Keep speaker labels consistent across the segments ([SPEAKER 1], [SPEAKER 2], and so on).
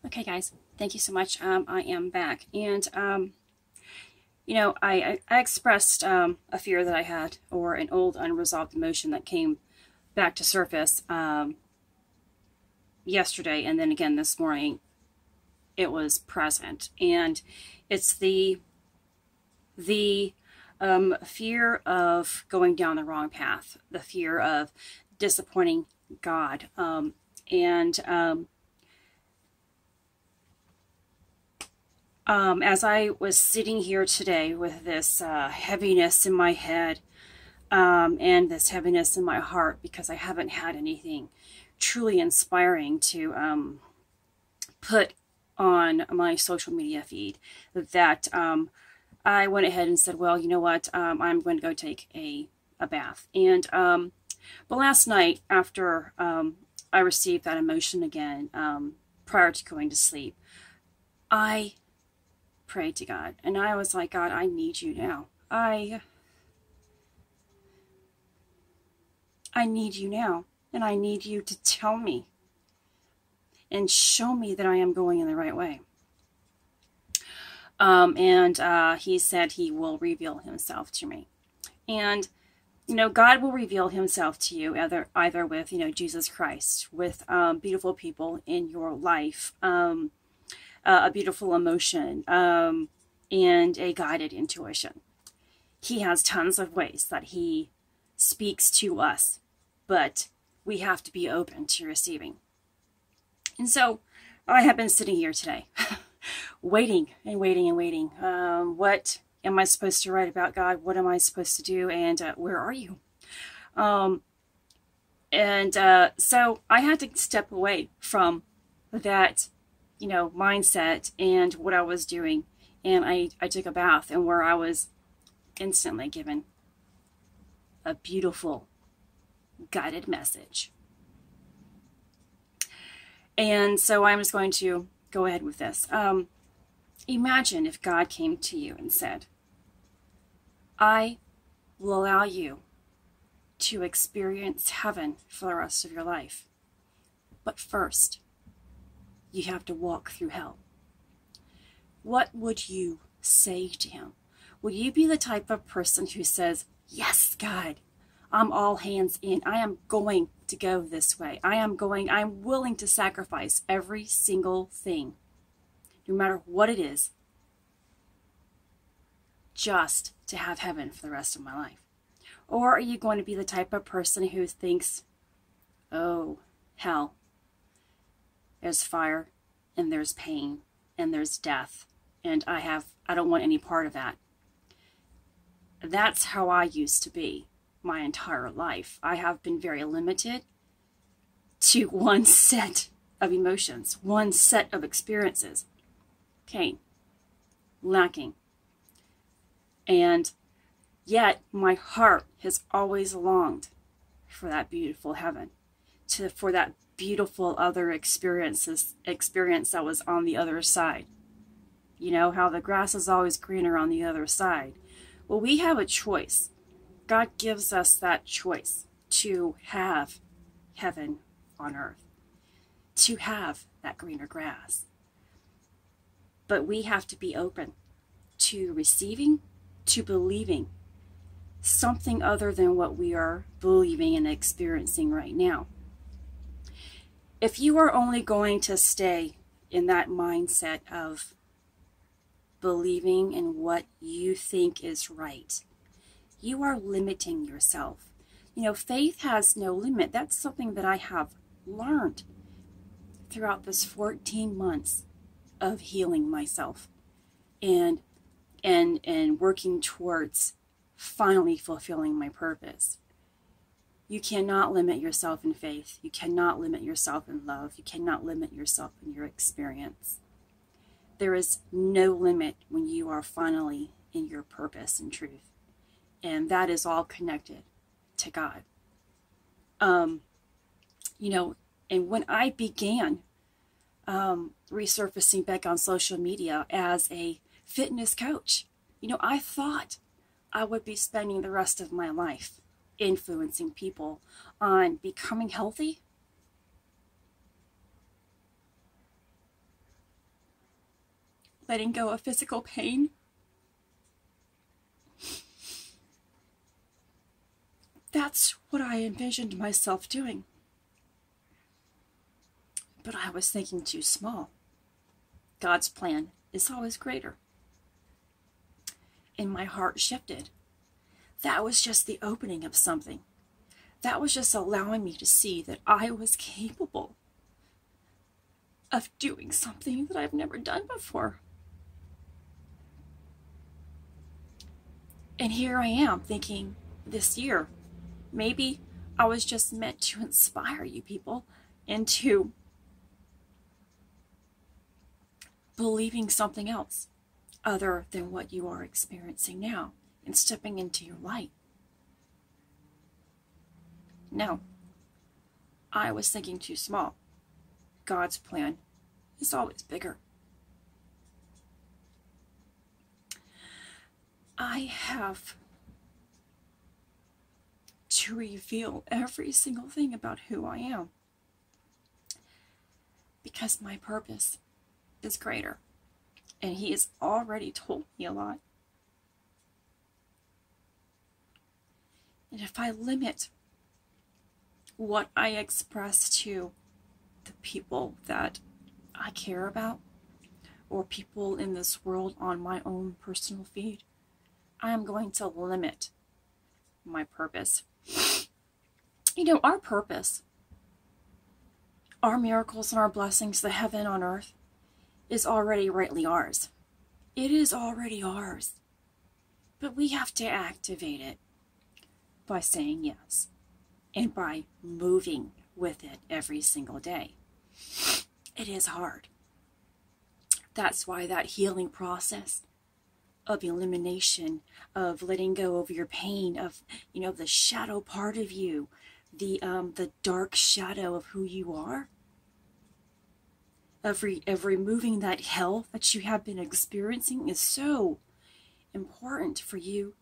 [SPEAKER 1] Okay, guys, thank you so much. I am back. And, I expressed a fear that I had, or an old unresolved emotion that came back to surface yesterday, and then again this morning. It was present. And it's the fear of going down the wrong path, the fear of disappointing God. As I was sitting here today with this heaviness in my head and this heaviness in my heart, because I haven't had anything truly inspiring to put on my social media feed, that I went ahead and said, well, you know what, I'm going to go take a bath. And but last night, after I received that emotion again, prior to going to sleep, I prayed to God, and I was like, God, I need you now. I need you now, and I need you to tell me and show me that I am going in the right way. He said he will reveal himself to me. And, God will reveal himself to you either with, Jesus Christ, with beautiful people in your life, a beautiful emotion, and a guided intuition. He has tons of ways that he speaks to us, but we have to be open to receiving. And so I have been sitting here today waiting and waiting and waiting. What am I supposed to write about, God? What am I supposed to do? And where are you? So I had to step away from that, mindset and what I was doing. And I took a bath, and where I was instantly given a beautiful guided message. And so I'm just going to go ahead with this. Imagine if God came to you and said, I will allow you to experience heaven for the rest of your life. But first, you have to walk through hell. What would you say to him? Will you be the type of person who says, yes, God, I'm all hands in. I am going to go this way. I'm willing to sacrifice every single thing, no matter what it is, just to have heaven for the rest of my life? Or are you going to be the type of person who thinks, oh, hell, there's fire, and there's pain, and there's death, and I don't want any part of that? That's how I used to be my entire life. I have been very limited to one set of emotions, one set of experiences. Okay, lacking. And yet my heart has always longed for that beautiful heaven, for that beautiful other experience that was on the other side. You know how the grass is always greener on the other side. Well, we have a choice. God gives us that choice to have heaven on earth, to have that greener grass. But we have to be open to receiving, to believing something other than what we are believing and experiencing right now. If you are only going to stay in that mindset of believing in what you think is right, you are limiting yourself. Faith has no limit. That's something that I have learned throughout this 14 months of healing myself and working towards finally fulfilling my purpose. You cannot limit yourself in faith. You cannot limit yourself in love. You cannot limit yourself in your experience. There is no limit when you are finally in your purpose and truth. And that is all connected to God. And when I began resurfacing back on social media as a fitness coach, I thought I would be spending the rest of my life influencing people on becoming healthy, letting go of physical pain. That's what I envisioned myself doing. But I was thinking too small. God's plan is always greater. And my heart shifted. That was just the opening of something. That was just allowing me to see that I was capable of doing something that I've never done before. And here I am thinking this year, maybe I was just meant to inspire you people into believing something else other than what you are experiencing now and stepping into your light. No, I was thinking too small. God's plan is always bigger. I have to reveal every single thing about who I am because my purpose is greater, and He has already told me a lot. And if I limit what I express to the people that I care about, or people in this world on my own personal feed, I am going to limit my purpose. You know, our purpose, our miracles and our blessings, the heaven on earth, is already rightly ours. It is already ours. But we have to activate it by saying yes and by moving with it every single day. It is hard. That's why that healing process of elimination, of letting go of your pain, of, you know, the shadow part of you, the dark shadow of who you are, of removing that hell that you have been experiencing is so important for you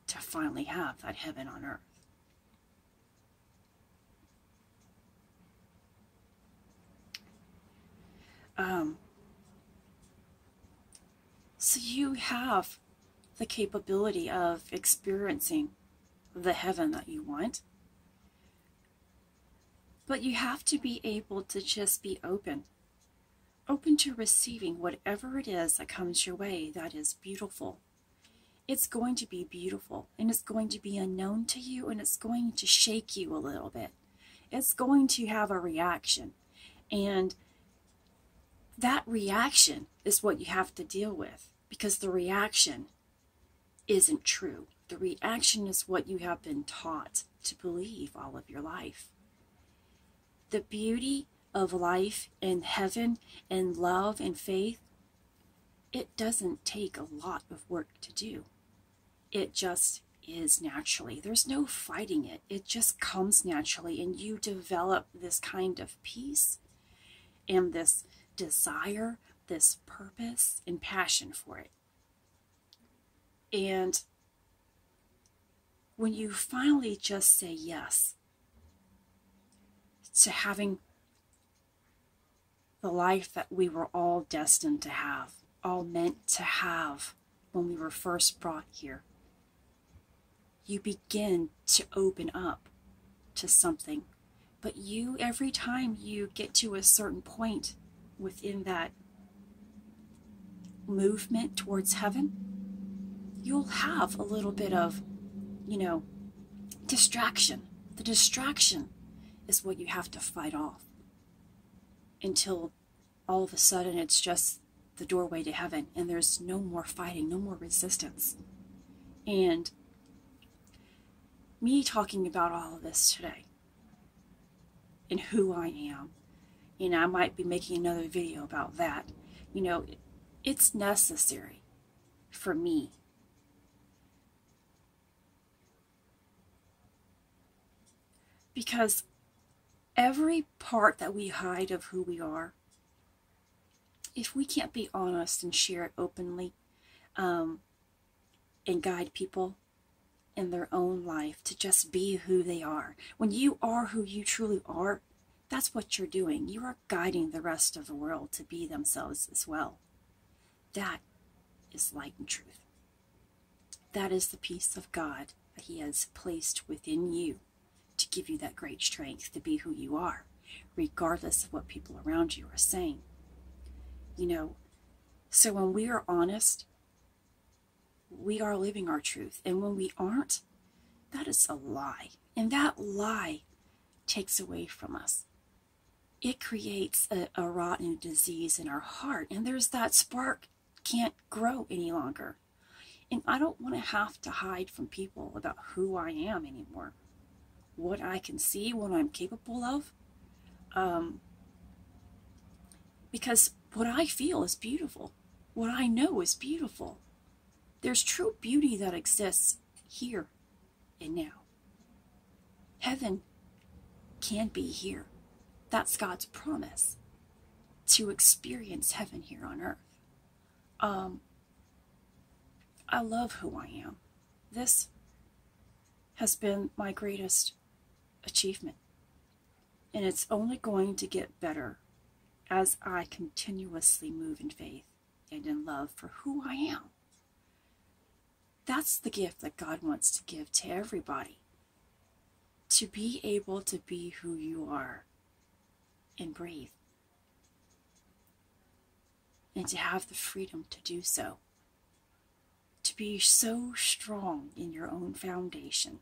[SPEAKER 1] to finally have that heaven on earth. So you have the capability of experiencing the heaven that you want. But you have to be able to just be open to receiving whatever it is that comes your way that is beautiful. It's going to be beautiful, and it's going to be unknown to you, and it's going to shake you a little bit. It's going to have a reaction, and that reaction is what you have to deal with, because the reaction isn't true. The reaction is what you have been taught to believe all of your life. The beauty of life and heaven and love and faith, it doesn't take a lot of work to do. It just is naturally. There's no fighting it. It just comes naturally, and you develop this kind of peace and this desire, this purpose and passion for it. And when you finally just say yes to having the life that we were all destined to have, all meant to have when we were first brought here, you begin to open up to something. But you, every time you get to a certain point within that movement towards heaven, you'll have a little bit of, distraction. The distraction is what you have to fight off until all of a sudden it's just the doorway to heaven, and there's no more fighting, no more resistance. And me talking about all of this today and who I am, and I might be making another video about that, it's necessary for me because every part that we hide of who we are, if we can't be honest and share it openly, and guide people in their own life to just be who they are. When you are who you truly are, that's what you're doing. You are guiding the rest of the world to be themselves as well. That is light and truth. That is the peace of God that He has placed within you to give you that great strength to be who you are, regardless of what people around you are saying. You know, so when we are honest, we are living our truth. And when we aren't, that is a lie. And that lie takes away from us. It creates a rotten disease in our heart. And there's that spark can't grow any longer. And I don't want to have to hide from people about who I am anymore. What I can see, what I'm capable of. Because what I feel is beautiful. What I know is beautiful. There's true beauty that exists here and now. Heaven can be here. That's God's promise, to experience heaven here on earth. I love who I am. This has been my greatest achievement. And it's only going to get better as I continuously move in faith and in love for who I am. That's the gift that God wants to give to everybody. To be able to be who you are and breathe. And to have the freedom to do so. To be so strong in your own foundation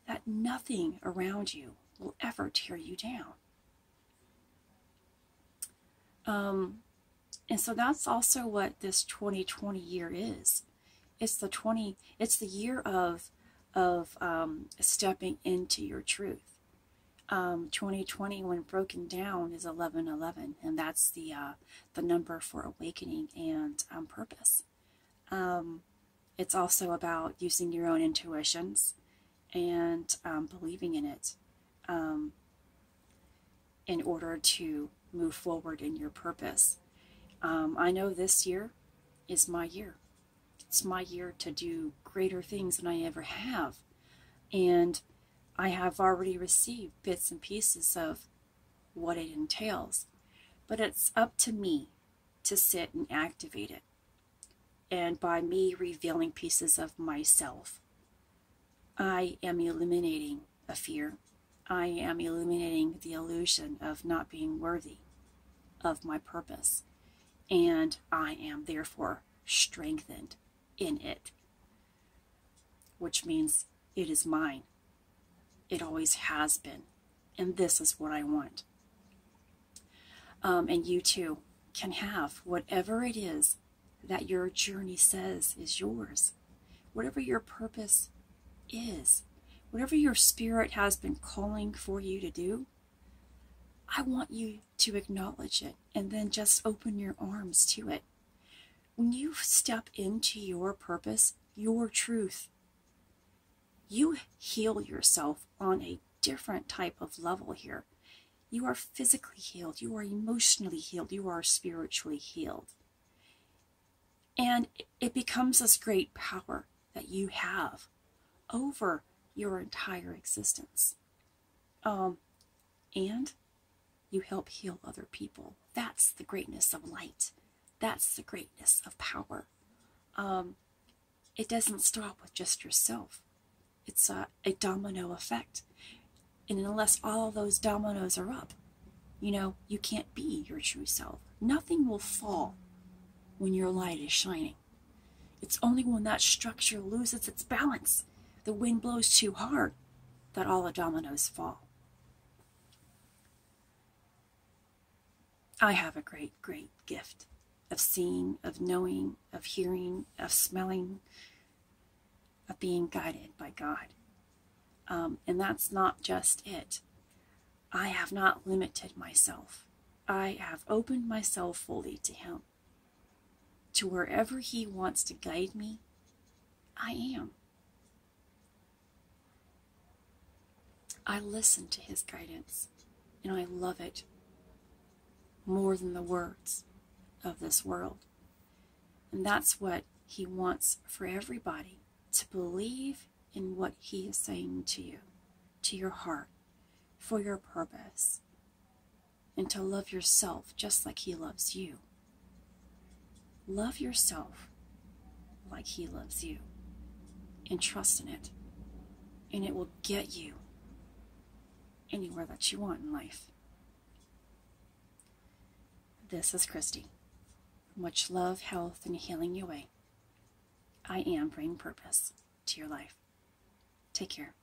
[SPEAKER 1] that nothing around you will ever tear you down. And so that's also what this 2020 year is. It's the year of stepping into your truth. 2020, when broken down, is 1111, and that's the number for awakening and purpose. It's also about using your own intuitions and believing in it in order to move forward in your purpose. I know this year is my year. It's my year to do greater things than I ever have. And I have already received bits and pieces of what it entails. But it's up to me to sit and activate it. And by me revealing pieces of myself, I am eliminating a fear. I am eliminating the illusion of not being worthy of my purpose. And I am therefore strengthened in it. Which means it is mine. It always has been. And this is what I want. And you too can have whatever it is that your journey says is yours. Whatever your purpose is. Whatever your spirit has been calling for you to do. I want you to acknowledge it and then just open your arms to it. When you step into your purpose, your truth, you heal yourself on a different type of level here. You are physically healed. You are emotionally healed. You are spiritually healed. And it becomes this great power that you have over your entire existence. And you help heal other people. That's the greatness of light. That's the greatness of power. It doesn't stop with just yourself. It's a domino effect. And unless all those dominoes are up, you can't be your true self. Nothing will fall when your light is shining. It's only when that structure loses its balance, the wind blows too hard, that all the dominoes fall. I have a great, great gift of seeing, of knowing, of hearing, of smelling, of being guided by God. And that's not just it. I have not limited myself. I have opened myself fully to Him. To wherever He wants to guide me, I am. I listen to His guidance, and I love it more than the words of this world. And that's what He wants for everybody, to believe in what He is saying to you, to your heart, for your purpose, and to love yourself just like He loves you. Love yourself like He loves you, and trust in it, and it will get you anywhere that you want in life. This is Christy. Much love, health, and healing your way. I am bringing purpose to your life. Take care.